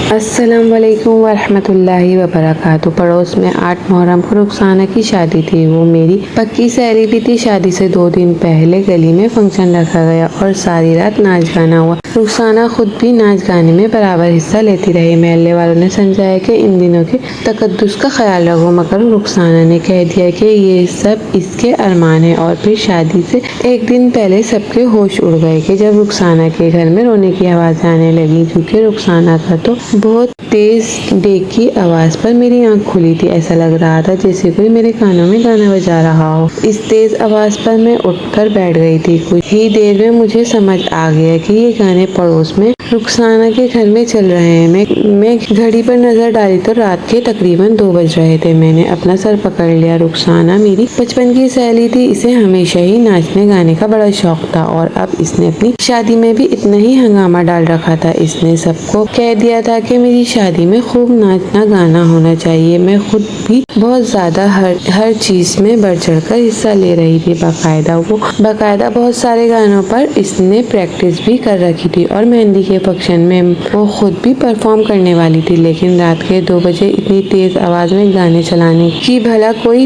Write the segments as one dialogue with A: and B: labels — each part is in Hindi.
A: अस्सलाम वालेकुम वरहमतुल्लाहि वबरकातुहू। पड़ोस में 8 मुहर्रम को रुखसाना की शादी थी। वो मेरी पक्की सहेली भी थी। शादी से 2 दिन पहले गली में फंक्शन रखा गया और सारी रात नाच गाना हुआ। रुखसाना खुद भी नाच गाने में बराबर हिस्सा लेती रही। महल्ले वालों ने समझाया कि इन दिनों के तकद्दुस का ख्याल रखो, मगर रुखसाना ने कह दिया कि ये सब इसके अरमान है। और फिर शादी से 1 दिन पहले सबके होश उड़ गए कि जब रुखसाना के घर में रोने की आवाज़ आने लगी। क्योंकि रुखसाना का तो बहुत तेज डेग की आवाज़ पर मेरी आंख खुली थी। ऐसा लग रहा था जैसे कोई मेरे कानों में गाना बजा रहा हो। इस तेज आवाज़ पर मैं उठकर बैठ गई थी। कुछ ही देर में मुझे समझ आ गया कि ये गाने पड़ोस में रुखसाना के घर में चल रहे हैं। मैं घड़ी पर नजर डाली तो रात के तकरीबन 2 बज रहे थे। मैंने अपना सर पकड़ लिया। रुखसाना मेरी बचपन की सहेली थी। इसे हमेशा ही नाचने गाने का बड़ा शौक था और अब इसने अपनी शादी में भी इतना ही हंगामा डाल रखा था। इसने सबको कह दिया था कि मेरी शादी में खूब नाचना गाना होना चाहिए। मैं खुद भी बहुत ज्यादा हर चीज में बढ़ चढ़ कर हिस्सा ले रही थी। बाकायदा बहुत सारे गानों पर इसने प्रैक्टिस भी कर रखी थी और मेहंदी के फंक्शन में वो खुद भी परफॉर्म करने वाली थी। लेकिन रात के 2 बजे इतनी तेज आवाज में गाने चलाने की भला कोई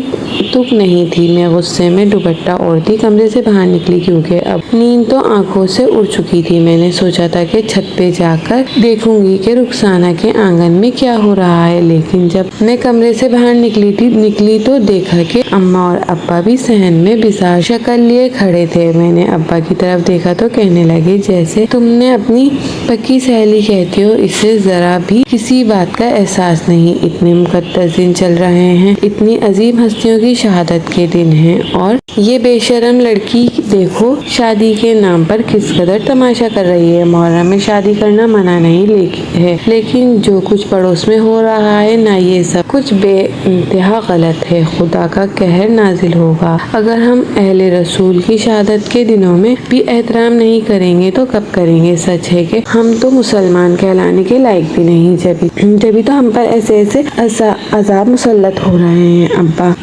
A: तुक नहीं थी। मैं गुस्से में दुपट्टा ओढ़ती कमरे से बाहर निकली क्योंकि अब नींद तो आंखों से उड़ चुकी थी। मैंने सोचा था कि छत पे जाकर देखूंगी कि रुखसाना के आंगन में क्या हो रहा है। लेकिन जब मैं कमरे से बाहर निकली तो देखा कि अम्मा और अब्बा भी सहन में बिसार शक्ल लिए खड़े थे। मैंने अब्बा की तरफ देखा तो कहने लगे, जैसे तुमने अपनी पक्की सहेली कहती हो, इससे जरा भी किसी बात का एहसास नहीं। इतने मुकद्दस दिन चल रहे हैं, इतनी अजीम हस्तियों की शहादत के दिन हैं और ये बेशरम लड़की देखो शादी के नाम पर किस कदर तमाशा कर रही है। मुहर्रम में शादी करना मना नहीं है, लेकिन जो कुछ पड़ोस में हो रहा है ना, ये सब कुछ बेइंतहा गलत है। खुदा का कहर नाजिल होगा अगर हम अहले रसूल की शहादत के दिनों में भी एहतराम नहीं करेंगे तो कब करेंगे। सच है कि हम तो मुसलमान कहलाने के लायक भी नहीं, जभी तो हम पर ऐसे अजाब मुसल्लत हो रहे हैं। अब्बा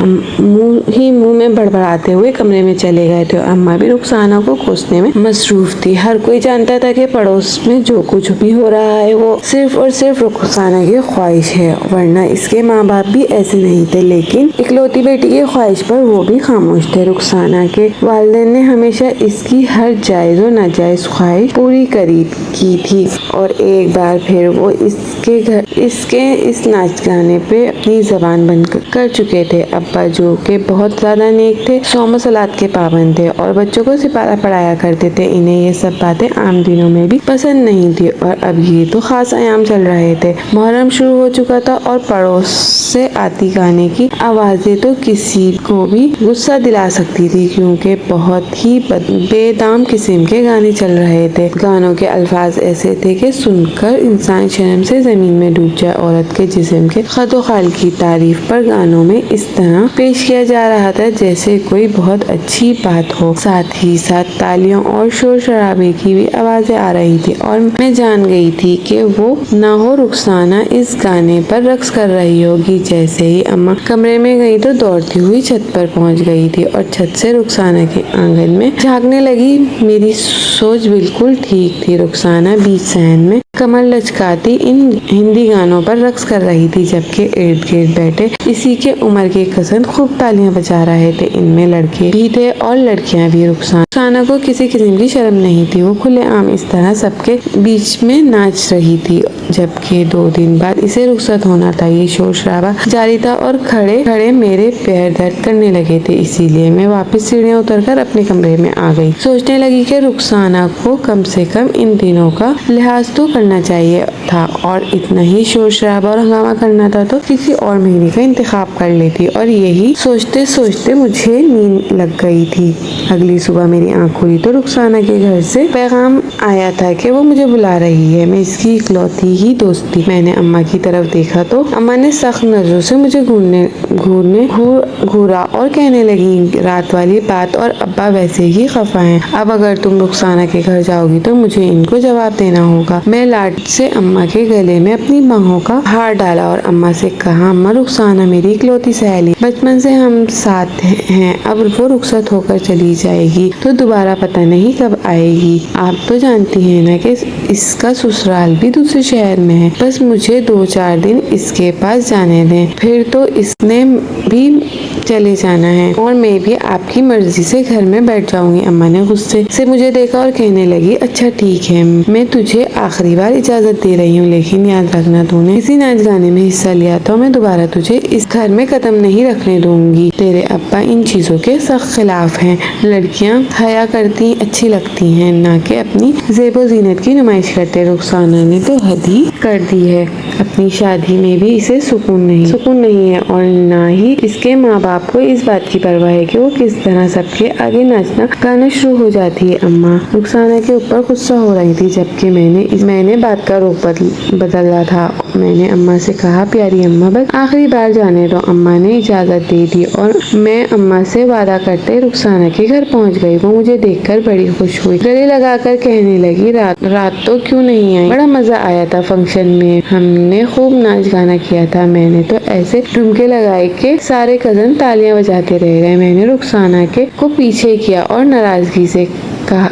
A: मुंह में बड़बड़ाते हुए कमरे में चले गए थे। अम्मा भी रुखसाना को कोसने में मसरूफ थी। हर कोई जानता था कि पड़ोस में जो कुछ भी हो रहा है वो सिर्फ और सिर्फ रुखसाना की ख्वाहिश है, वरना इसके माँ बाप भी ऐसे नहीं थे। लेकिन इकलौती बेटी की ख्वाहिश पर वो भी खामोश थे। रुखसाना के वालिदैन ने हमेशा इसकी हर जायज और नाजायज ख्वाहिश पूरी की थी और एक बार फिर वो इसके इस नाच गाने पे अपनी जबान बंद कर चुके थे। अब्बा जो के बहुत ज्यादा नेक थे, सौम सलात के पाबंद थे और बच्चों को सिपारा पढ़ाया करते थे। इन्हें ये सब बातें आम दिनों में भी पसंद नहीं थी और अब ये तो खास आयाम चल रहे थे। मुहर्रम शुरू हो चुका था और पड़ोस से आती गाने की आवाजें तो किसी को भी गुस्सा दिला सकती थी, क्योंकि बहुत ही बेदाम किस्म के गाने चल रहे थे। गानों के अल्फाज ऐसे थे कि सुनकर इंसान शर्म से जमीन में डूब जाए। औरत के जिस्म के खदोखाल की तारीफ पर गानों में इस तरह पेश किया जा रहा था जैसे कोई बहुत अच्छी बात हो। साथ ही साथ तालियों और शोर शराबे की भी आवाजें आ रही थी और मैं जान गई थी कि वो ना हो रुखसाना इस गाने पर रक्स कर रही होगी। जैसे ही अम्मा कमरे में गई तो दौड़ती हुई छत पर पहुंच गई थी और छत से रुखसाना के आंगन में झांकने लगी। मेरी सोच बिल्कुल ठीक थी। रुखसाना बीच सहन में कमर लचकाती इन हिंदी गानों पर रक्स कर रही थी, जबकि इर्द गिर्द बैठे इसी के उम्र के कज़न खूब तालियां बजा रहे थे। इनमें लड़के भी थे और लड़कियां भी। रुखसाना को किसी किस्म की शर्म नहीं थी। वो खुलेआम इस तरह सबके बीच में नाच रही थी, जबकि 2 दिन बाद इसे रुखसत होना था। ये शोर शराबा जारी था और खड़े खड़े मेरे पैर दर्द करने लगे थे। इसीलिए मैं वापस सीढ़ियां उतरकर अपने कमरे में आ गई। सोचने लगी कि रुखसाना को कम से कम इन दिनों का लिहाज तो करना चाहिए था और इतना ही शोर शराबा और हंगामा करना था तो किसी और महीने का इंतखाब कर लेती। और यही सोचते सोचते मुझे नींद लग गई थी। अगली सुबह मेरी आंख खुली तो रुखसाना के घर से पैगाम आया था कि वो मुझे बुला रही है। मैं इसकी इकलौती ही दोस्त थी। मैंने अम्मा की तरफ देखा तो अम्मा ने सख्त नजरों से मुझे घूर घूरा और कहने लगी, रात वाली बात और अब्बा वैसे ही खफा हैं। अब अगर तुम रुखसाना के घर जाओगी तो मुझे इनको जवाब देना होगा। मैं लाड से अम्मा के गले में अपनी बाहों का हार डाला और अम्मा से कहा, अम्मा रुखसाना मेरी इकलौती सहेली, बचपन से हम साथ हैं, अब वो रुखसत होकर चली जाएगी तो दोबारा पता नहीं कब आएगी। आप तो जानती हैं ना कि इसका ससुराल भी दूसरे शहर में है, बस मुझे 2-4 दिन इसके पास जाने दें, फिर तो इसने भी चले जाना है और मैं भी आपकी मर्जी से घर में बैठ जाऊंगी। अम्मा ने गुस्से से मुझे देखा और कहने लगी, अच्छा ठीक है, मैं तुझे आखिरी बार इजाजत दे रही हूँ, लेकिन याद रखना तूने किसी नाच गाने में हिस्सा लिया तो मैं दोबारा तुझे इस घर में कदम नहीं रखने दूंगी। तेरे अब्बा इन चीजों के सख्त खिलाफ हैं। लड़कियाँ हया करती अच्छी लगती हैं, ना कि अपनी ज़ेबो ज़ीनत की नुमाइश करते। रुखसाना ने तो हद ही कर दी है, अपनी शादी में भी इसे सुकून नहीं है और ना ही इसके माँ बाप को इस बात की परवाह है कि वो किस तरह सबके आगे नाचना गाना शुरू हो जाती है। अम्मा रुखसाना के ऊपर गुस्सा हो रही थी, जबकि मैंने बात का रुख बदला था। मैंने अम्मा से कहा, प्यारी अम्मा बस आखिरी बार जाने दो। अम्मा ने इजाजत दे दी और मैं अम्मा से वादा करते रुखसाना के घर पहुंच गई। वो मुझे देखकर बड़ी खुश हुई, गले लगाकर कहने लगी, रात तो क्यों नहीं आई, बड़ा मजा आया था फंक्शन में, हमने खूब नाच गाना किया था। मैंने तो ऐसे ठुमके लगाए कि सारे कजन तालियां बजाते रह गए। मैंने रुखसाना को पीछे किया और नाराजगी से कहा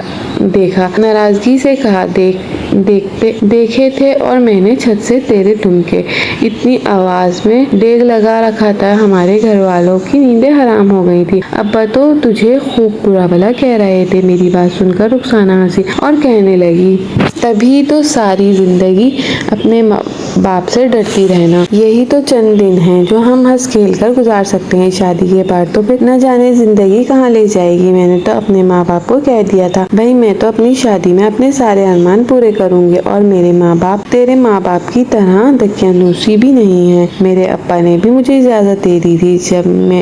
A: देखे थे और मैंने छत से तेरे ठुमके इतनी आवाज में डेग लगा रखा था, हमारे घर वालों की नींदें हराम हो गई थी। अब्बा तो तुझे खूब बुरा भला कह रहे थे। मेरी बात सुनकर रुखसाना हंसी और कहने लगी, तभी तो सारी जिंदगी अपने बाप से डरती रहना, यही तो चंद दिन हैं जो हम हंस खेल कर गुजार सकते हैं, शादी के बाद तो फिर न जाने जिंदगी कहाँ ले जाएगी। मैंने तो अपने माँ बाप को कह दिया था, भाई मैं तो अपनी शादी में अपने सारे अरमान पूरे करूंगी और मेरे माँ बाप तेरे माँ बाप की तरह दकियानूसी भी नहीं है। मेरे अब्बा ने भी मुझे इजाजत दे दी थी,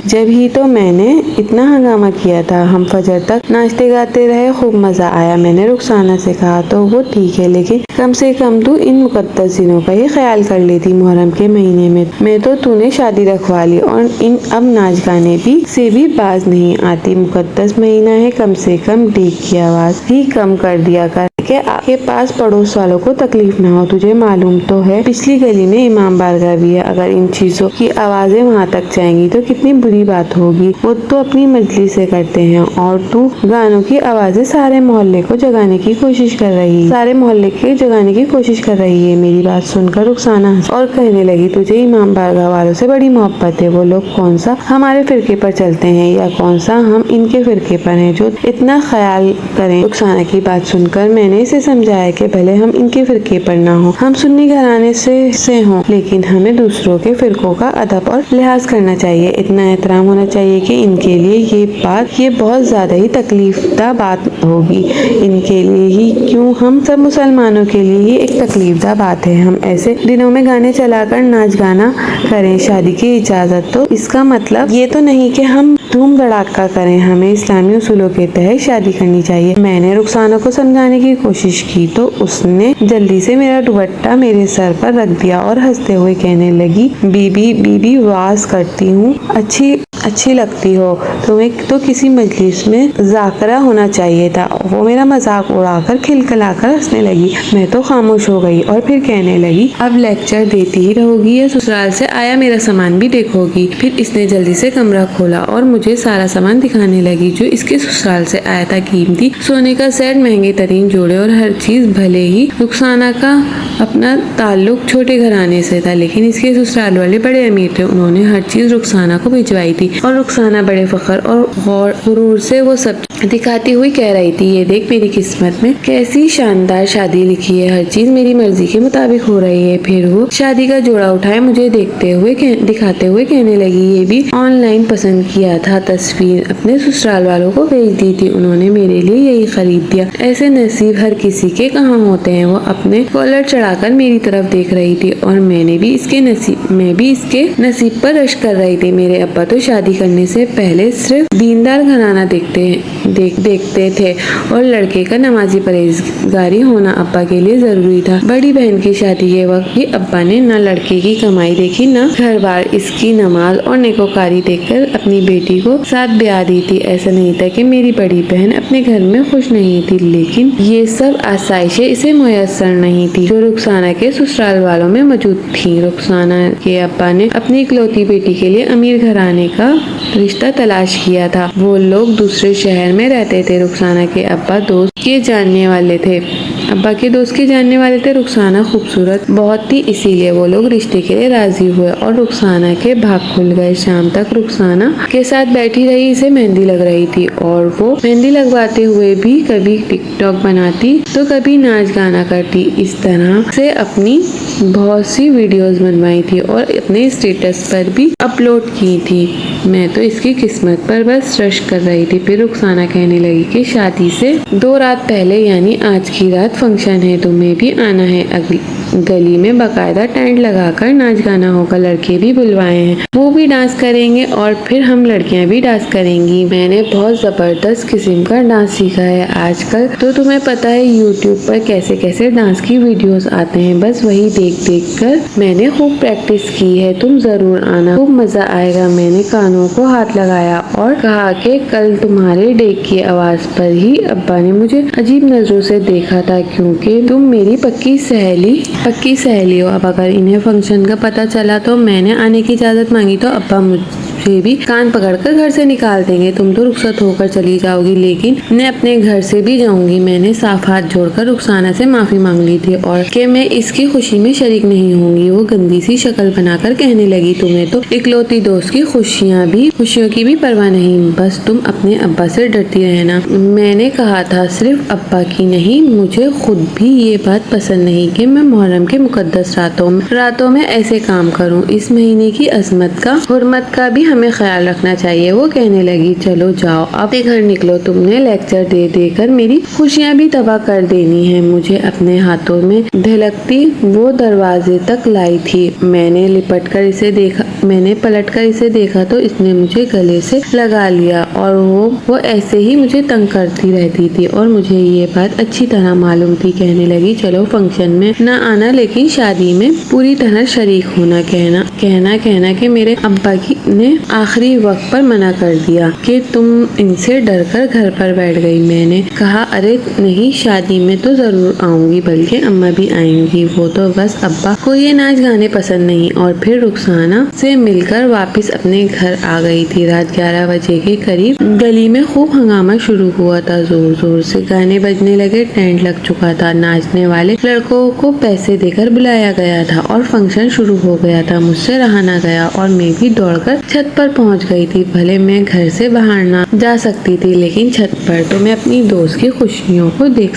A: जब ही तो मैंने इतना हंगामा किया था, हम फजर तक नाचते गाते रहे, खूब मजा आया। मैंने रुखसाना से कहा, तो वो ठीक है, लेकिन कम से कम तू इन मुकद्दस दिनों का ही ख्याल कर लेती। मुहर्रम के महीने में तो तूने शादी रखवा ली और इन अब नाच गाने से भी बाज नहीं आती। मुकद्दस महीना है, कम से कम डेग की आवाज ही कम कर दिया कर के आपके पास पड़ोस वालों को तकलीफ ना हो। तुझे मालूम तो है पिछली गली में इमाम बारगाह भी है, अगर इन चीजों की आवाजें वहाँ तक जाएंगी तो कितनी बुरी बात होगी। वो तो अपनी मजलिस से करते हैं और तू गानों की आवाजें सारे मोहल्ले को जगाने की कोशिश कर रही है। मेरी बात सुनकर रुखसाना और कहने लगी, तुझे इमाम बारगाह वालों से बड़ी मोहब्बत है। वो लोग कौन सा हमारे फिरके पर चलते हैं या कौन सा हम इनके फिरके पर हैं जो इतना ख्याल करें। रुखसाना की बात सुनकर मैंने इसे समझाया कि भले हम इनके फिरके पर ना हो, हम सुन्नी घराने से हों, लेकिन हमें दूसरों के फिरकों का अदब और लिहाज करना चाहिए। इतना एहतराम होना चाहिए कि इनके लिए ये बहुत ज्यादा ही तकलीफदा बात होगी। इनके लिए ही क्यों, हम सब मुसलमानों के लिए ही एक तकलीफदा बात है। हम ऐसे दिनों में गाने चलाकर नाच गाना करें, शादी की इजाजत तो इसका मतलब ये तो नहीं कि हम धूम धड़ाका करें, हमें इस्लामी उसूलों के तहत शादी करनी चाहिए। मैंने रुखसाना को समझाने की कोशिश की तो उसने जल्दी से मेरा दुपट्टा मेरे सर पर रख दिया और हंसते हुए कहने लगी, बीबी वाज करती हूँ, अच्छी लगती हो, तुम्हें तो किसी मजलिस में जाकरा होना चाहिए था। वो मेरा मजाक उड़ाकर खिलखिलाकर हंसने लगी। मैं तो खामोश हो गई और फिर कहने लगी, अब लेक्चर देती ही रहोगी या ससुराल से आया मेरा सामान भी देखोगी। फिर इसने जल्दी से कमरा खोला और मुझे सारा सामान दिखाने लगी जो इसके ससुराल से आया था। कीमती सोने का सेट, महंगे तरीन जोड़े और हर चीज। भले ही रुखसाना का अपना ताल्लुक छोटे घराने से था, लेकिन इसके ससुराल वाले बड़े अमीर थे। उन्होंने हर चीज रुखसाना को भिजवाई थी और रुखसाना बड़े फख्र और गुरूर से वो सब दिखाती हुई कह रही थी, ये देख मेरी किस्मत में कैसी शानदार शादी लिखी है, हर चीज मेरी मर्जी के मुताबिक हो रही है। फिर वो शादी का जोड़ा उठाए मुझे दिखाते हुए कहने लगी, ये भी ऑनलाइन पसंद किया था, तस्वीर अपने ससुराल वालों को भेज दी थी, उन्होंने मेरे लिए यही खरीद दिया। ऐसे नसीब घर किसी के कहाँ होते हैं। वो अपने कॉलर चढ़ाकर मेरी तरफ देख रही थी और मैं भी इसके नसीब पर रश कर रही थी। मेरे अब्बा तो शादी करने से पहले सिर्फ दीनदार घराना देखते थे और लड़के का नमाजी परहेजगारी होना अब्बा के लिए जरूरी था। बड़ी बहन की शादी के वक्त भी अब्बा ने न लड़के की कमाई देखी न घर बार, इसकी नमाज और नेकोकारी देखकर अपनी बेटी को साथ ब्याह दी थी। ऐसा नहीं था कि मेरी बड़ी बहन अपने घर में खुश नहीं थी, लेकिन ये सब आसाइशें इसे मुयस्सर नहीं थी जो रुखसाना के ससुराल वालों में मौजूद थी। रुखसाना के अब्बा ने अपनी इकलौती बेटी के लिए अमीर घराने का रिश्ता तलाश किया था। वो लोग दूसरे शहर में रहते थे। रुखसाना के अब्बा दोस्त के जानने वाले थे। रुखसाना खूबसूरत बहुत थी, इसीलिए वो लोग रिश्ते के लिए राजी हुए और रुखसाना के भाग खुल गए। शाम तक रुखसाना के साथ बैठी रही। इसे मेहंदी लग रही थी और वो मेहंदी लगवाते हुए भी कभी टिकटॉक बनाती तो कभी नाच गाना करती। इस तरह से अपनी बहुत सी वीडियोस बनवाई थी और अपने स्टेटस पर भी अपलोड की थी। मैं तो इसकी किस्मत पर बस रश कर रही थी। फिर रुखसाना कहने लगी कि शादी से 2 रात पहले यानी आज की रात फंक्शन है, तुम्हें भी आना है। गली में बाकायदा टेंट लगाकर नाच गाना होगा, लड़के भी बुलवाए हैं, वो भी डांस करेंगे और फिर हम लड़कियां भी डांस करेंगी। मैंने बहुत जबरदस्त किस्म का डांस सीखा है। आजकल तो तुम्हें पता है यूट्यूब पर कैसे कैसे डांस की वीडियोस आते हैं, बस वही देख कर मैंने खूब प्रैक्टिस की है। तुम जरूर आना, खूब मजा आएगा। मैंने कानों को हाथ लगाया और कहा कि कल तुम्हारे डेग की आवाज पर ही अब्बा ने मुझे अजीब नजरों से देखा था, क्योंकि तुम मेरी पक्की सहेली हो। अब अगर इन्हें फंक्शन का पता चला तो मैंने आने की इजाजत मांगी तो अब्बा मुझे भी कान पकड़कर घर से निकाल देंगे। तुम तो रुखसत होकर चली जाओगी, लेकिन मैं अपने घर से भी जाऊंगी। मैंने साफ हाथ जोड़कर रुखसाना से माफी मांग ली थी और कि मैं इसकी खुशी में शरीक नहीं होंगी। वो गंदी सी शक्ल बनाकर कहने लगी, तुम्हें तो इकलौती दोस्त की खुशियों की भी परवाह नहीं, बस तुम अपने अब्बा से डरती रहना। मैंने कहा था सिर्फ अब्बा की नहीं, मुझे खुद भी ये बात पसंद नहीं कि मैं मुहर्रम के मुकद्दस रातों में ऐसे काम करूं। इस महीने की हुर्मत का भी हमें ख्याल रखना चाहिए। वो कहने लगी, चलो जाओ अब घर निकलो, तुमने लेक्चर दे कर मेरी खुशियां भी तबाह कर देनी है। मुझे अपने हाथों में ढलकती वो दरवाजे तक लाई थी। मैंने पलटकर इसे देखा तो इसने मुझे गले से लगा लिया और वो ऐसे ही मुझे तंग करती रहती थी और मुझे ये बात अच्छी तरह मालूम थी। कहने लगी, चलो फंक्शन में न आना लेकिन शादी में पूरी तरह शरीक होना। कहना कि मेरे अब्बा ने आखिरी वक्त पर मना कर दिया कि तुम इनसे डरकर घर पर बैठ गई। मैंने कहा, अरे नहीं, शादी में तो जरूर आऊंगी, बल्कि अम्मा भी आएंगी। वो तो बस अब्बा को ये नाच गाने पसंद नहीं। और फिर रुखसाना से मिलकर वापस अपने घर आ गई थी। रात 11 बजे के करीब गली में खूब हंगामा शुरू हुआ था। जोर जोर से गाने बजने लगे। टेंट लग चुका था। नाचने वाले लड़कों को पैसे देकर बुलाया गया था और फंक्शन शुरू हो गया था। मुझसे रहा ना गया और मैं भी दौड़कर छत पर पहुंच गई थी। भले मैं घर से बाहर ना जा सकती थी, लेकिन छत पर तो मैं अपनी दोस्त की खुशियों को देख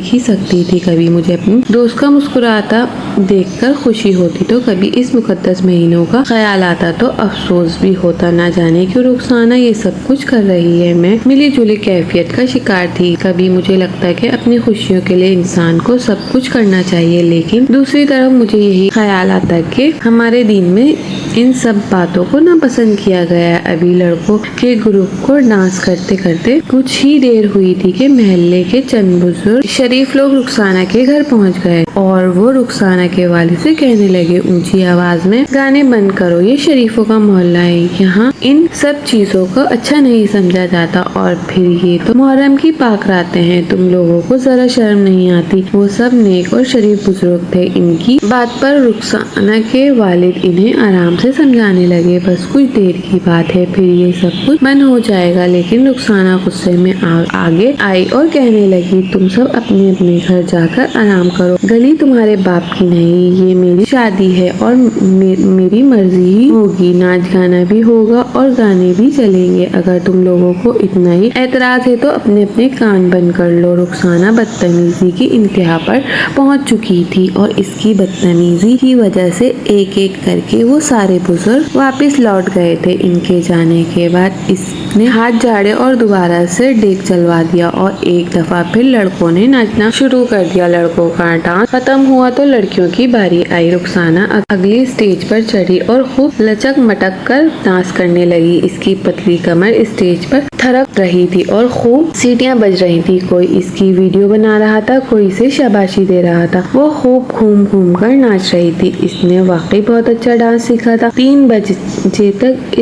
A: ही सकती थी। कभी मुझे अपनी दोस्त का मुस्कुराता देखकर खुशी होती तो कभी इस मुकद्दस महीनों का ख्याल आता तो अफसोस भी होता। ना जाने क्यों रुखसाना ये सब कुछ कर रही है। मैं मिली जुली कैफियत का शिकार थी। कभी मुझे लगता है कि अपनी खुशियों के लिए इंसान को सब कुछ करना चाहिए, लेकिन दूसरी तरफ मुझे यही ख्याल आता कि हमारे दीन में इन सब बातों को नापसंद किया गया है। अभी लड़कों के ग्रुप को डांस करते करते कुछ ही देर हुई थी कि मोहल्ले के चंद बुजुर्ग शरीफ लोग रुखसाना के घर पहुंच गए और वो रुखसाना के वालिद से कहने लगे, ऊंची आवाज में गाने बंद करो, ये शरीफों का मोहल्ला है, यहाँ इन सब चीजों को अच्छा नहीं समझा जाता। और फिर ये तो मुहर्रम की पाक रातें हैं, तुम लोगों को जरा शर्म नहीं आती। वो सब नेक और शरीफ बुजुर्ग थे। इनकी बात पर रुखसाना के वालिद इन्हें आराम से समझाने लगे, बस कुछ देर की बात है, फिर ये सब कुछ बंद हो जाएगा। लेकिन रुखसाना गुस्से में आगे आई और कहने लगी, तुम सब अपने अपने घर जाकर आराम करो। गली तुम्हारे बाप की नहीं, ये मेरी शादी है और मेरी मर्जी ही होगी। नाच गाना भी होगा और गाने भी चलेंगे। अगर तुम लोगों को इतना ही एतराज है तो अपने अपने कान बंद कर लो। रुखसाना बदतमीजी की इंतहा पर पहुंच चुकी थी और इसकी बदतमीजी की वजह से एक एक करके वो सारे बुजुर्ग वापस लौट गए थे। इनके जाने के बाद उसने हाथ झाड़े और दोबारा से डेग चलवा दिया और एक दफा फिर लड़कों ने नाचना शुरू कर दिया। लड़कों का डांस खत्म हुआ तो लड़कियों की बारी आई। रुखसाना अगली स्टेज पर चढ़ी और खूब लचक मटक कर डांस करने लगी। इसकी पतली कमर स्टेज पर थरक रही थी और खूब सीटियां बज रही थी। कोई इसकी वीडियो बना रहा था, कोई इसे शाबाशी दे रहा था। वो खूब घूम घूम कर नाच रही थी। इसने वाकई बहुत अच्छा डांस सीखा था। 3 बजे तक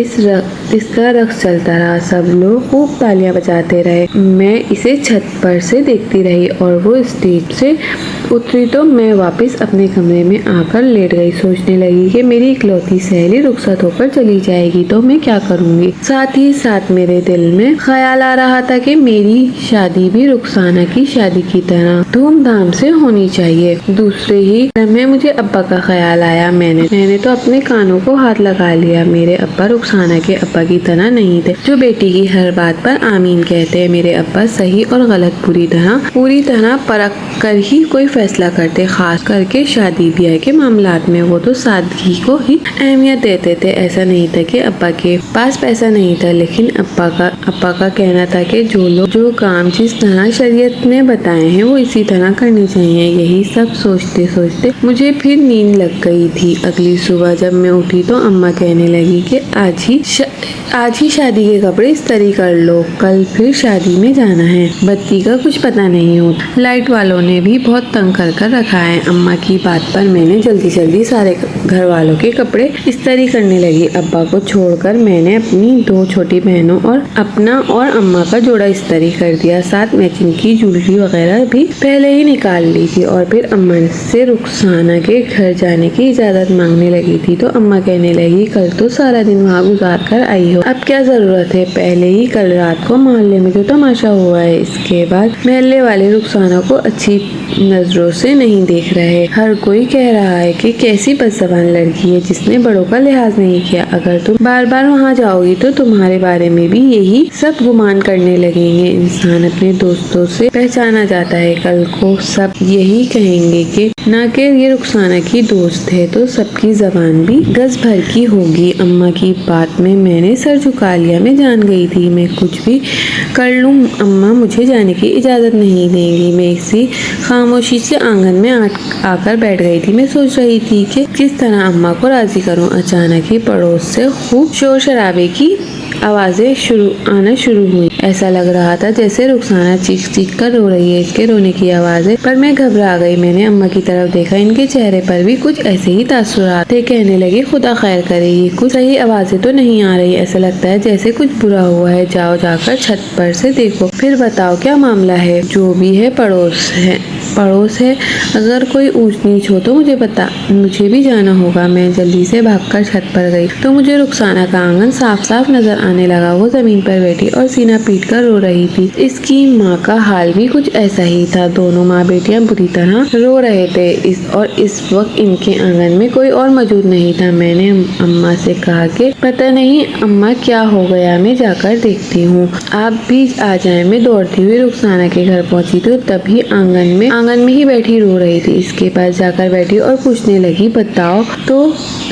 A: इसका रक्स चलता रहा। सब लोग खूब तालियां बजाते रहे। मैं इसे छत पर से देखती रही और वो स्टेज से उतरी तो मैं वापस अपने कमरे में आकर लेट गई। सोचने लगी कि मेरी इकलौती सहेली रुखसत होकर चली जाएगी तो मैं क्या करूंगी। साथ ही साथ मेरे दिल में ख्याल आ रहा था कि मेरी शादी भी रुखसाना की शादी की तरह धूमधाम से होनी चाहिए। दूसरे ही लम्हे मुझे अब्बा का ख्याल आया। मैंने तो अपने कानों को हाथ लगा लिया। मेरे अब्बा रुखसाना के अब्बा की तरह नहीं थे जो बेटी की हर बात पर आमीन कहते हैं। मेरे अब्बा सही और गलत पूरी तरह परख कर ही कोई फैसला करते, खास करके शादी ब्याह के मामलात में। वो तो सादगी को ही अहमियत देते थे। ऐसा नहीं था कि अब्बा के पास पैसा नहीं था, लेकिन अब्बा का कहना था कि जो काम जिस तरह शरीयत ने बताए हैं वो इसी तरह करने चाहिए। यही सब सोचते सोचते मुझे फिर नींद लग गई थी। अगली सुबह जब मैं उठी तो अम्मा कहने लगी कि आज ही शादी के कपड़े इस्त्री कर लो, कल फिर शादी में जाना है। बत्ती का कुछ पता नहीं होता। लाइट वालों ने भी बहुत तंग कर रखा है। अम्मा की बात पर मैंने जल्दी सारे घर वालों के कपड़े इस्त्री करने लगी। अब्बा को छोड़कर मैंने अपनी 2 छोटी बहनों और अपना और अम्मा का जोड़ा इस्त्री कर दिया। साथ मैचिंग की ज्वेलरी वगैरह भी पहले ही निकाल ली थी और फिर अम्मा से रुखसाना के घर जाने की इजाजत मांगने लगी थी तो अम्मा कहने लगी, कल तो सारा दिन वहाँ गुजार कर आई हो, अब क्या जरूरत है। पहले ही कल रात को मोहल्ले में जो तमाशा हुआ है, इसके बाद महल्ले वाले रुखसाना को अच्छी नजरों से नहीं देख रहे। हर कोई कह रहा है कि कैसी बदज़बान लड़की है जिसने बड़ों का लिहाज नहीं किया। अगर तुम बार बार वहाँ जाओगी तो तुम्हारे बारे में भी यही सब गुमान करने लगेंगे। इंसान अपने दोस्तों से पहचाना जाता है। कल को सब यही कहेंगे कि ना कि ये रुखसाना की दोस्त है, तो सबकी जबान भी गज भर की होगी। अम्मा की बात में मैंने सर झुका लिया। मैं जान गई थी मैं कुछ भी कर लूँ अम्मा मुझे जाने की इजाज़त नहीं देंगी। मैं इसी खामोशी से आंगन में आकर बैठ गई थी। मैं सोच रही थी कि किस तरह अम्मा को राजी करूं। अचानक ही पड़ोस से खूब शोर शराबे की आवाज़ें आना शुरू हुई। ऐसा लग रहा था जैसे रुखसाना चीख कर रो रही है। इसके रोने की आवाज़ें पर मैं घबरा गई। मैंने अम्मा की तरफ देखा। इनके चेहरे पर भी कुछ ऐसे ही तासुरात थे। कहने लगी, खुदा खैर करे, ये कुछ सही आवाज़ें तो नहीं आ रही। ऐसा लगता है जैसे कुछ बुरा हुआ है। जाओ जाकर छत पर से देखो, फिर बताओ क्या मामला है। जो भी है पड़ोस है। अगर कोई ऊंच नीच हो तो मुझे भी जाना होगा। मैं जल्दी से भागकर छत पर गई तो मुझे रुखसाना का आंगन साफ साफ नजर आने लगा। वो जमीन पर बैठी और सीना पीट कर रो रही थी। इसकी माँ का हाल भी कुछ ऐसा ही था। दोनों माँ बेटियां बुरी तरह रो रहे थे। इस वक्त इनके आंगन में कोई और मौजूद नहीं था। मैंने अम्मा से कहा कि पता नहीं अम्मा क्या हो गया, मैं जाकर देखती हूँ, आप भी आ जाए। मैं दौड़ती हुई रुखसाना के घर पहुँची तो तभी आंगन में ही बैठी रो रही थी। इसके पास जाकर बैठी और पूछने लगी, बताओ तो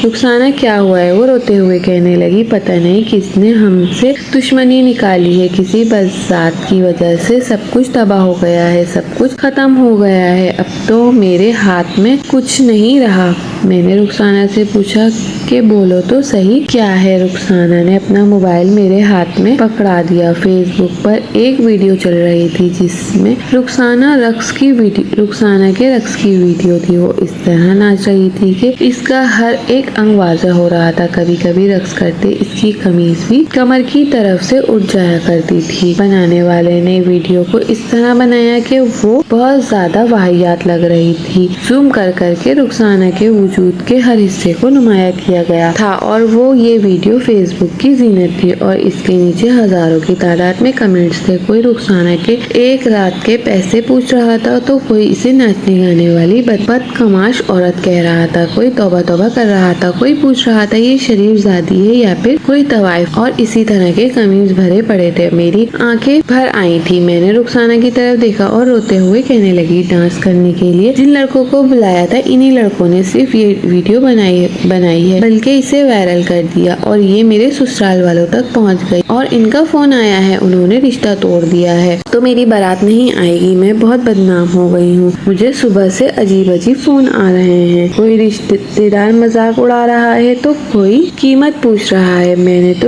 A: रुखसाना क्या हुआ है। वो रोते हुए कहने लगी, पता नहीं किसने हमसे दुश्मनी निकाली है। किसी बरसात की वजह से सब कुछ तबाह हो गया है, सब कुछ खत्म हो गया है। अब तो मेरे हाथ में कुछ नहीं रहा। मैंने रुखसाना से पूछा कि बोलो तो सही क्या है। रुखसाना ने अपना मोबाइल मेरे हाथ में पकड़ा दिया। फेसबुक पर एक वीडियो चल रही थी जिसमें रुखसाना के रक्स की वीडियो थी। वो इस तरह नाच रही थी कि इसका हर एक अंग वाज़ह हो रहा था। कभी कभी रक्स करते इसकी कमीज भी कमर की तरफ से उठ जाया करती थी। बनाने वाले ने वीडियो को इस तरह बनाया कि वो बहुत ज्यादा वाहियात लग रही थी। जूम कर के रुखसाना के वजूद के हर हिस्से को नुमाया किया गया था और वो ये वीडियो फेसबुक की जीनत थी और इसके नीचे हजारों की तादाद में कमेंट्स थे। कोई रुखसाना के एक रात के पैसे पूछ रहा था तो कोई इसे नाचने गाने वाली बदकमाश औरत कह रहा था। कोई तौबा तौबा कर रहा रहा था, कोई पूछ रहा था ये शरीफ ज़ादी है या फिर कोई तवाइफ, और इसी तरह के कमीज भरे पड़े थे। मेरी आंखें भर आई थी। मैंने रुखसाना की तरफ देखा और रोते हुए कहने लगी, डांस करने के लिए जिन लड़कों को बुलाया था, इन्हीं लड़कों ने सिर्फ ये वीडियो बनाई है, बल्कि इसे वायरल कर दिया और ये मेरे ससुराल वालों तक पहुंच गई और इनका फोन आया है, उन्होंने रिश्ता तोड़ दिया है, तो मेरी बारात नहीं आएगी। मैं बहुत बदनाम हो गई हूँ। मुझे सुबह से अजीब अजीब फोन आ रहे हैं। कोई रिश्तेदार मजाक उड़ा रहा है तो कोई कीमत पूछ रहा है। मैं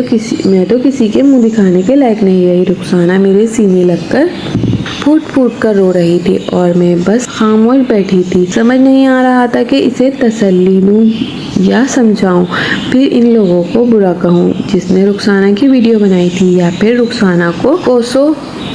A: तो किसी के मुंह दिखाने के लायक नहीं रही। रुखसाना मेरे सीने लगकर फूट फूट कर रो रही थी और मैं बस खामोश बैठी थी। समझ नहीं आ रहा था कि इसे तसल्ली दूं या समझाऊं, फिर इन लोगों को बुरा कहूं जिसने रुखसाना की वीडियो बनाई थी, या फिर रुखसाना को कोसों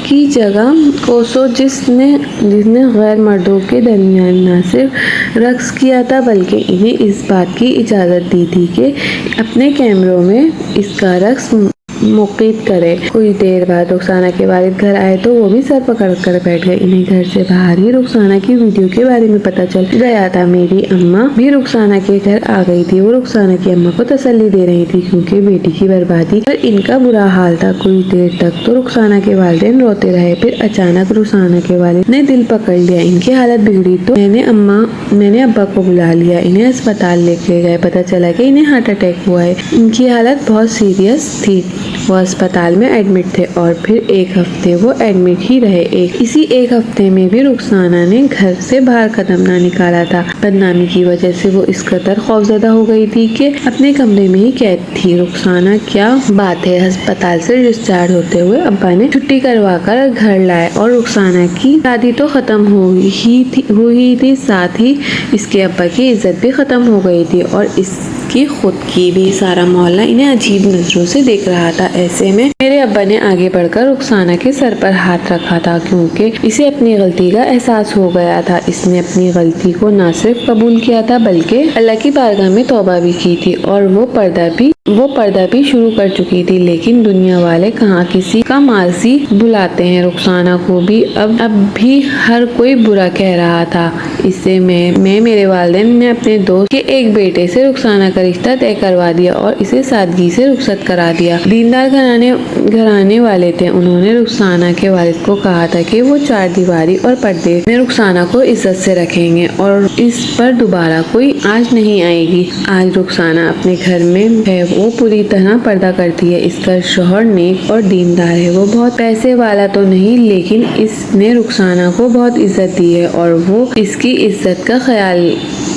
A: की जगह कोसों जिसने गैर मर्दों के दरमियान न सिर्फ रक्स किया था, बल्कि इन्हें इस बात की इजाज़त दी थी कि अपने कैमरों में इसका रक्स मुक़िद करे। कुछ देर बाद रुखसाना के वालिद घर आए तो वो भी सर पकड़ कर बैठ गए। इन्हें घर से बाहर ही रुखसाना की वीडियो के बारे में पता चल गया था। मेरी अम्मा भी रुखसाना के घर आ गई थी। वो रुखसाना की अम्मा को तसल्ली दे रही थी क्योंकि बेटी की बर्बादी पर इनका बुरा हाल था। कुछ देर तक तो रुखसाना के वालिदैन रोते रहे, फिर अचानक रुखसाना के वालिद ने दिल पकड़ लिया। इनकी हालत बिगड़ी तो मैंने अब्बा को बुला लिया। इन्हें अस्पताल लेके गए। पता चला कि इन्हें हार्ट अटैक हुआ है। इनकी हालत बहुत सीरियस थी। वो अस्पताल में एडमिट थे और फिर एक हफ्ते वो एडमिट ही रहे। इसी एक हफ्ते में भी रुखसाना ने घर से बाहर कदम ना निकाला था। बदनामी की वजह से वो इस कदर खौफजदा हो गई थी कि अपने कमरे में ही कैद थी। रुखसाना क्या बात है, अस्पताल से डिस्चार्ज होते हुए अब्बा ने छुट्टी करवा कर घर लाए और रुखसाना की शादी तो खत्म हुई थी, साथ ही इसके अब्बा की इज्जत भी खत्म हो गई थी और इसकी खुद की भी। सारा मोहल्ला इन्हें अजीब नजरों से देख रहा था। ऐसे में मेरे अब्बा ने आगे बढ़कर रुखसाना के सर पर हाथ रखा था क्योंकि इसे अपनी गलती का एहसास हो गया था। इसने अपनी गलती को न सिर्फ कबूल किया था बल्कि अल्लाह की बारगाह में तौबा भी की थी और वो पर्दा भी शुरू कर चुकी थी। लेकिन दुनिया वाले कहाँ किसी का माजी बुलाते हैं। रुखसाना को भी अब भी हर कोई बुरा कह रहा था। इससे मैं मेरे वालिदैन ने अपने दोस्त के एक बेटे से रुखसाना का रिश्ता तय करवा दिया और इसे सादगी से रुखसत करा दिया। दीनदार घराने वाले थे। उन्होंने रुखसाना के वालिद को कहा था कि वो चार दीवारी और पर्दे में रुखसाना को इज्जत से रखेंगे और इस पर दोबारा कोई आंच नहीं आएगी। आज रुखसाना अपने घर में है, वो पूरी तरह पर्दा करती है। इसका शौहर नेक और दीनदार है। वो बहुत पैसे वाला तो नहीं, लेकिन इसने रुखसाना को बहुत इज्जत दी है और वो इसकी इज्जत का ख्याल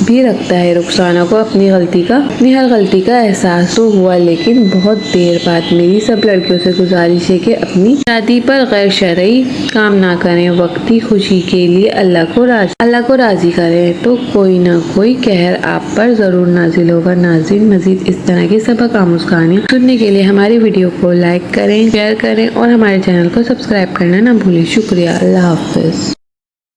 A: भी रखता है। रुखसाना को अपनी हर गलती का एहसास तो हुआ, लेकिन बहुत देर बाद। मेरी सब लड़कियों से गुजारिश है कि अपनी शादी पर गैर शरई काम ना करें। वक्ती खुशी के लिए अल्लाह को राजी करें तो कोई ना कोई कहर आप पर जरूर नाजिल होगा। नाज़रीन, मजीद इस तरह के सबक आमूज़ कहानियाँ सुनने के लिए हमारी वीडियो को लाइक करें, शेयर करें और हमारे चैनल को सब्सक्राइब करना ना भूलें। शुक्रिया। अल्लाह हाफिज।